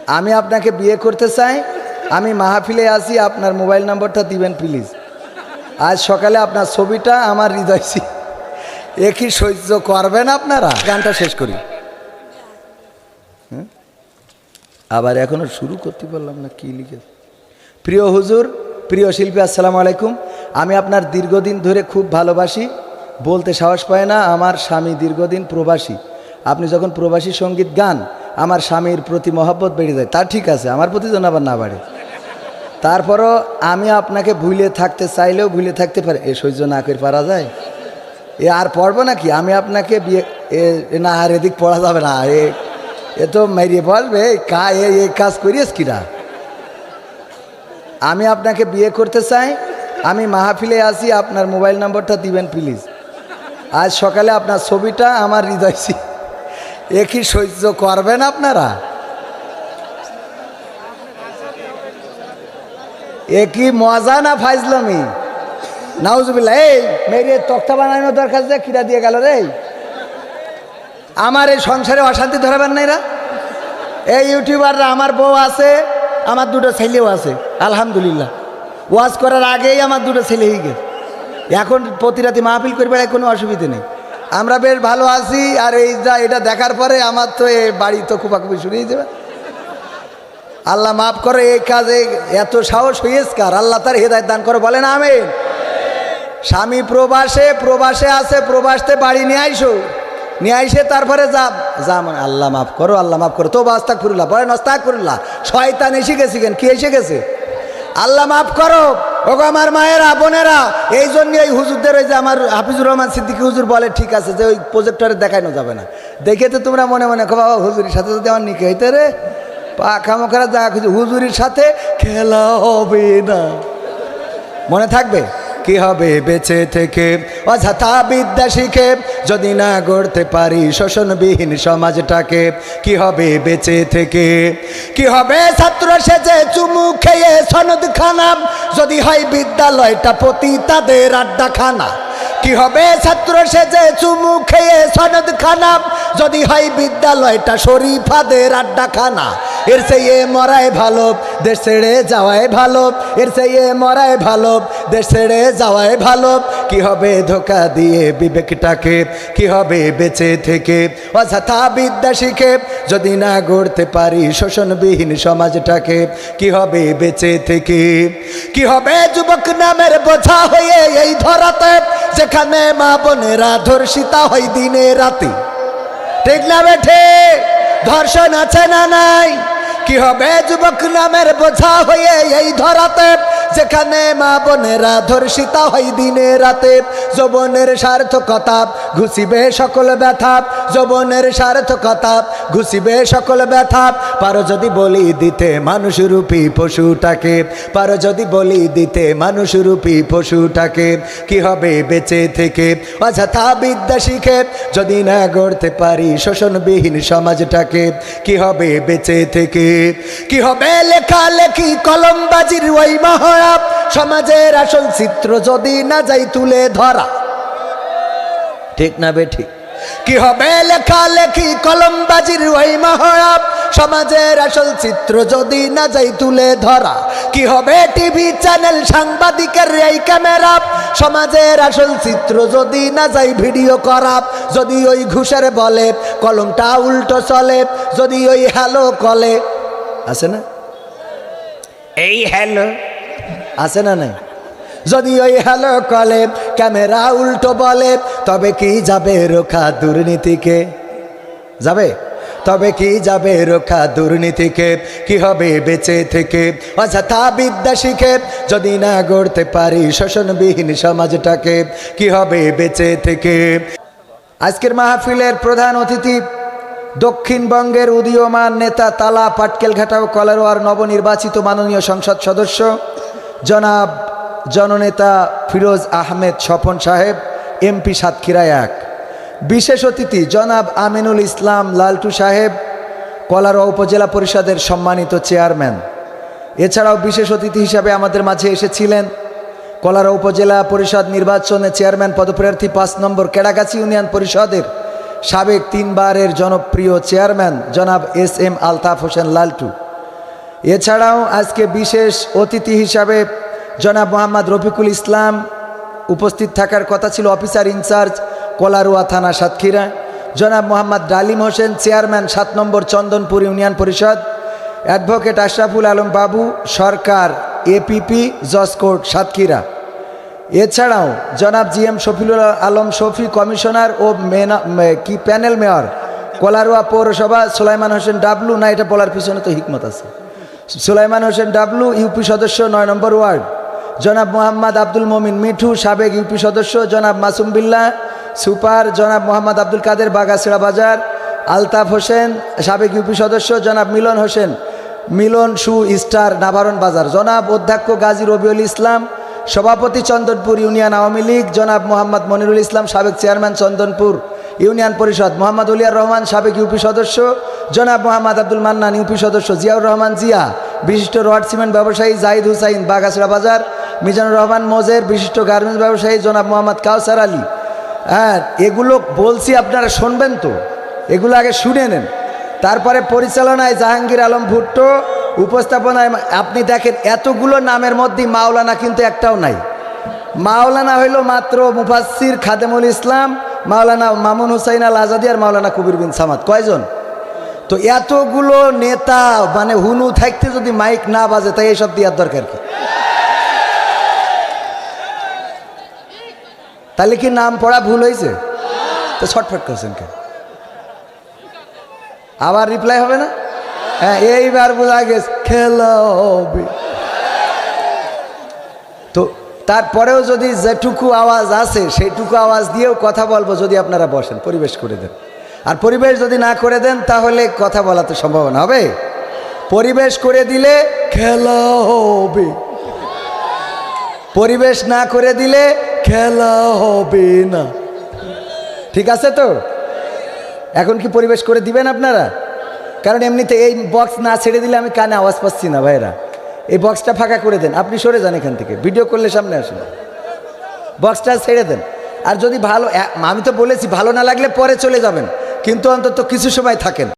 আমি আপনাকে বিয়ে করতে চাই, আমি মাহফিলে আছি, আপনার মোবাইল নম্বরটা দিবেন প্লিজ। আজ সকালে আপনার ছবিটা আমার হৃদয় এ কি সহ্য করবেন আপনারা? গানটা শেষ করি। আবার এখনো শুরু করতে পারলাম না, কি লিখেছে। প্রিয় হুজুর, প্রিয় শিল্পী, আসসালামু আলাইকুম। আমি আপনার দীর্ঘদিন ধরে খুব ভালোবাসি, বলতে সাহস পায় না। আমার স্বামী দীর্ঘদিন প্রবাসী। আপনি যখন প্রবাসী সঙ্গীত গান, আমার স্বামীর প্রতি মহব্বত বেড়ে যায়। তা ঠিক আছে, আমার প্রতি যেন আবার না বাড়ে। তারপরও আমি আপনাকে ভুলে থাকতে চাইলেও ভুলে থাকতে পারি। এ সহ্য না করে পারা যায়? এ আর পড়বো নাকি? আমি আপনাকে বিয়ে না, আর এদিক পড়া যাবে না। এ তো মেরিয়ে বলবে এই কাজ করিস কিরা। আমি আপনাকে বিয়ে করতে চাই, আমি মাহফিলে আছি, আপনার মোবাইল নম্বরটা দিবেন প্লিজ। আজ সকালে আপনার ছবিটা আমার হৃদয় এ কি সহ্য করবেন আপনারা? এ কি মজা না ফাইজলামি? নাউজুবিল্লাহ। এই মেরে তক্তা বানানোর দরকার যে কিরা দিয়ে গেল রে। আমার এই সংসারে অশান্তি ধরাবেন না এরা। এই ইউটিউবাররা, আমার বউ আছে, আমার দুটো ছেলেও আছে আলহামদুলিল্লাহ। ওয়াজ করার আগেই আমার দুটো ছেলে হয়ে গেছে। এখন প্রতি রাতে মাহফিল করবে, কোনো অসুবিধে নেই। আমরা বেশ ভালো আছি। আর এই যা এটা দেখার পরে আমার তো এই বাড়ি তো কুপাকুপি শুরু হয়ে যাবে। আল্লাহ মাফ করে, এই কাজে এত সাহস হয়েছে কার? আল্লাহ তার হেদায়েত দান করে, বলেন আমিন। স্বামী প্রবাসে আছে, প্রবাসতে বাড়ি নিয়ে আইসো, নিয়ে আইসে তারপরে যা মানে আল্লাহ মাফ করো, আল্লাহ মাফ করো। তো আস্তাগফিরুল্লাহ বলেন, আস্তাগফিরুল্লাহ। শয়তান এসে গেছে কেন? কি এসে গেছে? আল্লাহ মাফ করো। ওগো আমার মায়েরা, বোনেরা, এই জন্য এই হুজুরদের, ওই যে আমার হাফিজুর রহমান সিদ্দিকী হুজুর বলে, ঠিক আছে যে ওই প্রজেক্টরে দেখানো যাবে না। দেখে তো তোমরা মনে মনে বাবা হুজুরের সাথে যদি আমার নিকে হইতে রে পাখামোখারা যা খুঁজে, হুজুরের সাথে খেলা হবে না। মনে থাকবে? কি হবে বেঁচে থেকে অযথা বিদ্যা শিখে, যদি না গড়তে পারি শোষণবিহীন সমাজটাকে? কি হবে বেঁচে থেকে? কি হবে ছাত্র সেজে চুমু খেয়ে সনদ খানা, যদি হয় বিদ্যালয়টা পতিতাদের আড্ডাখানা? কি হবে ছাত্র সেজে চুমু খেয়ে সনদ খানা, যদি হয় বিদ্যালয়টা শরীফাদের আড্ডাখানা? এর চেয়ে মরাই ভালো, দেশ ছেড়ে যাওয়াই ভালো। এর চেয়ে মরাই ভালো, দেশ ছেড়ে যাওয়াই ভালো। কি হবে ধোকা দিয়ে বিবেকটাকে? কি হবে বেঁচে থেকে অযথা বিদ্যা শিখে, যদি না গড়তে পারি শোষণবিহীন সমাজটাকে? কি হবে বেঁচে থেকে? কি হবে যুবক নামের বোঝা হয়ে এই ধরাতে, যেখানে মা বোনেরা ধর্ষিতা হয় দিনে রাতে? ঠিক না বেঠে? ধর্ষণ আছে না নাই? কি হবে যুবক নামের বোঝা হয়ে এই ধরাতে, যেখানে মা বোনেরা ধর্ষিতা হয় দিনে রাতে? যৌবনের সার্থকতা ঘুষিবে সকল ব্যথা, যৌবনের সার্থকতা ঘুষিবে সকল ব্যথা। পারো যদি বলি দিতে মানুষরূপী পশুটাকে, পারো যদি বলি দিতে মানুষরূপী পশুটাকে? কি হবে বেঁচে থেকে অযথা বিদ্যা শিখে, যদি না গড়তে পারি শোষণবিহীন সমাজটাকে? কি হবে বেঁচে থেকে? কি হবে লেখালেখি কলমবাজির ওই মহড়া, সমাজের আসল চিত্র যদি না যাই তুলে ধরা? ঠিক না বেঠিক? কি হবে লেখালেখি কলমবাজির ওই মহড়া, সমাজের আসল চিত্র যদি না যাই তুলে ধরা? কি হবে টিভি চ্যানেল সাংবাদিকের এই ক্যামেরা, সমাজের আসল চিত্র যদি না যাই ভিডিও করা? যদি ওই ঘুষের বলে কলমটা উল্টো চলে, যদি ওই হ্যালো কলে আছে না, এই হ্যালো আছে না নাই? যদি ওই হ্যালো কলে ক্যামেরা উল্টো বলে, তবে কি যাবে রক্ষা দুর্নীতিকে? যাবে? তবে কি যাবে রক্ষা দুর্নীতিকে? কি হবে বেঁচে থেকে অযথা বিদ্যা শিখে, যদি না গড়তে পারি শোষণবিহীন সমাজটাকে? কি হবে বেঁচে থেকে? আজকের মাহফিলের প্রধান অতিথি দক্ষিণবঙ্গের উদীয়মান নেতা, তালা পাটকেলঘাটা ও কলারোয়ার নবনির্বাচিত মাননীয় সংসদ সদস্য জনাব জননেতা ফিরোজ আহমেদ স্বপন সাহেব, এমপি সাতক্ষীরা 1। বিশেষ অতিথি জনাব আমিনুল ইসলাম লালটু সাহেব, কলারোয়া উপজেলা পরিষদের সম্মানিত চেয়ারম্যান। এছাড়াও বিশেষ অতিথি হিসাবে আমাদের মাঝে এসেছিলেন কলারোয়া উপজেলা পরিষদ নির্বাচনে চেয়ারম্যান পদপ্রার্থী 5 নম্বর কেড়াগাছি ইউনিয়ন পরিষদের সাবেক 3 বারের জনপ্রিয় চেয়ারম্যান জনাব এস এম আলতাফ হোসেন লালটু। এছাড়াও আজকে বিশেষ অতিথি হিসাবে জনাব মোহাম্মদ রফিকুল ইসলাম উপস্থিত থাকার কথা ছিল, অফিসার ইনচার্জ কলারোয়া থানা সাতক্ষীরা। জনাব মোহাম্মদ ডালিম হোসেন চেয়ারম্যান 7 নম্বর চন্দনপুর ইউনিয়ন পরিষদ। অ্যাডভোকেট আশরাফুল আলম বাবু সরকার এপিপি জজ কোর্ট সাতক্ষীরা। এছাড়াও জনাব জিএম শফিউল আলম শফি কমিশনার ও প্যানেল মেয়র কলারোয়া পৌরসভা। সুলাইমান হোসেন ডাবলু, না এটা বলার পিছনে তো হিকমত আছে, সুলাইমান হোসেন ডাবলু ইউপি সদস্য 9 নম্বর ওয়ার্ড। জনাব মোহাম্মদ আব্দুল মমিন মিঠু সাবেক ইউপি সদস্য। জনাব মাসুম বিল্লাহ সুপার। জনাব মোহাম্মদ আব্দুল কাদের বাগাসিড়া বাজার। আলতাফ হোসেন সাবেক ইউপি সদস্য। জনাব মিলন হোসেন মিলন শু স্টার নাভারণ বাজার। জনাব অধ্যক্ষ গাজী রবিউল ইসলাম সভাপতি চন্দনপুর ইউনিয়ন আওয়ামী লীগ। জনাব মোহাম্মদ মনিরুল ইসলাম সাবেক চেয়ারম্যান চন্দনপুর ইউনিয়ন পরিষদ। মোহাম্মদ উলিয়ার রহমান সাবেক ইউপি সদস্য। জনাব মোহাম্মদ আব্দুল মান্নান ইউপি সদস্য। জিয়াউর রহমান জিয়া বিশিষ্ট রড সিমেন্ট ব্যবসায়ী। জাহিদ হুসাইন বাগাসিড়া বাজার। মিজানুর রহমান মোজের বিশিষ্ট গার্মেন্টস ব্যবসায়ী। জনাব মোহাম্মদ কাউসার আলী। হ্যাঁ, এগুলো বলছি আপনারা শুনবেন তো, এগুলো আগে শুনে নেন। তারপরে পরিচালনায় জাহাঙ্গীর আলম ভুট্টো, উপস্থাপনায় আপনি দেখেন এতগুলো নামের মধ্যে মাওলানা কিন্তু একটাও নাই। মাওলানা হইল মাত্র মুফাসসির খাদেমুল ইসলাম, মাওলানা মামুন হুসাইন আল আজাদি আর মাওলানা কবির বিন সামাদ। কয়জন? তো এতগুলো নেতা মানে হুনু থাকতে যদি মাইক না বাজে তাই এইসব দেওয়ার দরকার কি? তাহলে কি নাম পড়া ভুল হয়েছে? তো ছটফট করছেন কেন? আবার রিপ্লাই হবে না? হ্যাঁ, এইবার বোঝা গেছে খেলা হবে। তো তারপরেও যদি যেটুকু আওয়াজ আছে সেইটুকু আওয়াজ দিয়েও কথা বলবো যদি আপনারা বসেন, পরিবেশ করে দেন। আর পরিবেশ যদি না করে দেন তাহলে কথা বলা তো সম্ভাবনা হবে। পরিবেশ করে দিলে খেলা হবে, পরিবেশ না করে দিলে খেলা হবে না। ঠিক আছে তো? এখন কি পরিবেশ করে দিবেন আপনারা? কারণ এমনিতে এই বক্স না ছেড়ে দিলে আমি কানে আওয়াজ পাচ্ছি না ভাইরা। এই বক্সটা ফাঁকা করে দেন, আপনি সরে যান এখান থেকে, ভিডিও করলে সামনে আসুন, বক্সটা ছেড়ে দেন। আর যদি ভালো, আমি তো বলেছি ভালো না লাগলে পরে চলে যাবেন, কিন্তু অন্তত কিছু সময় থাকেন।